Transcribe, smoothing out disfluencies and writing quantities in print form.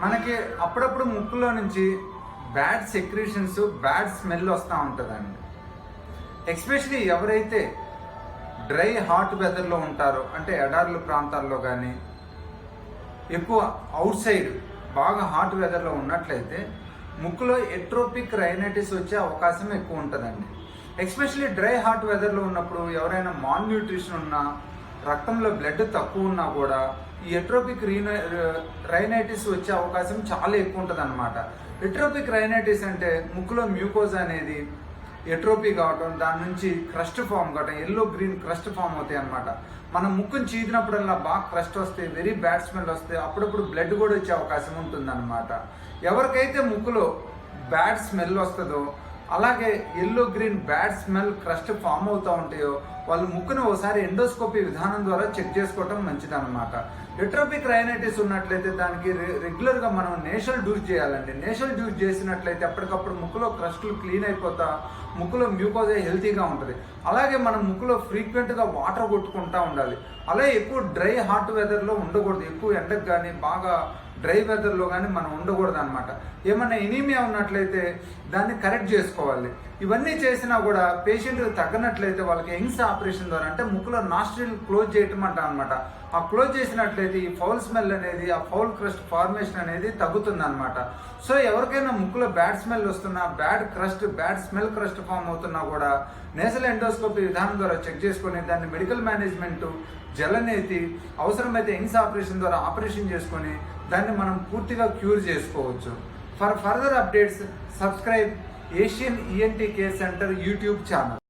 మనకి అప్పుడప్పుడు ముక్కులో నుంచి బ్యాడ్ సెక్రీషన్స్, బ్యాడ్ స్మెల్ వస్తూ ఉంటుందండి. ఎస్పెషలీ ఎవరైతే డ్రై హాట్ వెదర్లో ఉంటారో, అంటే ఎడార్ల ప్రాంతాల్లో కానీ ఎక్కువ అవుట్ సైడ్ బాగా హాట్ వెదర్లో ఉన్నట్లయితే ముక్కులో ఎట్రోపిక్ రైనైటిస్ వచ్చే అవకాశం ఎక్కువ ఉంటుందండి. ఎస్పెషలీ డ్రై హాట్ వెదర్లో ఉన్నప్పుడు ఎవరైనా మాల్ న్యూట్రిషన్ ఉన్నా, రక్తంలో బ్లడ్ తక్కువ ఉన్నా కూడా ఈ ఎట్రోపిక్ రైనైటిస్ వచ్చే అవకాశం చాలా ఎక్కువ ఉంటుంది అనమాట. ఎట్రోపిక్ రైనైటిస్ అంటే ముక్కులో మ్యూకోజా అనేది ఎట్రోపీ కావటం, దాని నుంచి క్రస్ట్ ఫామ్ కావటం, ఎల్లో గ్రీన్ క్రస్ట్ ఫామ్ అవుతాయి అనమాట. మనం ముక్కును చీదినప్పుడల్లా బాగా క్రస్ట్ వస్తే, వెరీ బ్యాడ్ స్మెల్ వస్తే, అప్పుడప్పుడు బ్లడ్ కూడా వచ్చే అవకాశం ఉంటుంది అనమాట. ఎవరికైతే ముక్కులో బ్యాడ్ స్మెల్ వస్తుందో, అలాగే yellow green bad smell crust form అవుతూ ఉంటాయో వాళ్ళు ముక్కును ఒకసారి ఎండోస్కోపీ విధానం ద్వారా చెక్ చేసుకోవటం మంచిదన్నమాట. ఎట్రోపిక్ రైనైటిస్ ఉన్నట్లయితే దానికి రెగ్యులర్గా మనం నేషల్ డ్యూస్ చేయాలండి. నేషల్ డ్యూస్ చేసినట్లయితే అప్పటికప్పుడు ముక్కులో క్రస్టులు క్లీన్ అయిపోతా, ముక్కులో మ్యూకోజా హెల్తీగా ఉంటుంది. అలాగే మనం ముక్కులో ఫ్రీక్వెంట్గా వాటర్ కొట్టుకుంటూ ఉండాలి. అలాగే ఎక్కువ డ్రై హాట్ వెదర్లో ఉండకూడదు. ఎక్కువ ఎండకు కానీ బాగా డ్రై వెదర్లో కానీ మనం ఉండకూడదు అనమాట. ఏమన్నా ఎనీమియా ఉన్నట్లయితే దాన్ని కరెక్ట్ చేసుకోవాలి. ఇవన్నీ చేసినా కూడా పేషెంట్కి తగ్గనట్లయితే వాళ్ళకి యంగ్స్ ఆపరేషన్ ద్వారా, అంటే ముక్కులో నాస్ట్రిల్ క్లోజ్ చేయటం అంటాం అనమాట. ఆ క్లోజ్ చేసినట్లయితే ఈ ఫౌల్ స్మెల్ అనేది, ఆ ఫౌల్ క్రస్ట్ ఫార్మేషన్ అనేది తగ్గుతుంది అనమాట. సో ఎవరికైనా ముక్కులో బ్యాడ్ స్మెల్ వస్తున్నా, బ్యాడ్ స్మెల్ క్రస్ట్ ఫామ్ అవుతున్నా కూడా నేసల్ ఎండోస్కోపీ విధానం ద్వారా చెక్ చేసుకొని దాన్ని మెడికల్ మేనేజ్మెంట్ జలనేతి అవసరమైతే యంగ్స్ ఆపరేషన్ ద్వారా ఆపరేషన్ చేసుకొని దాన్ని మనం పూర్తిగా క్యూర్ చేసుకోవచ్చు. For further updates subscribe Asian ENT care centre YouTube channel.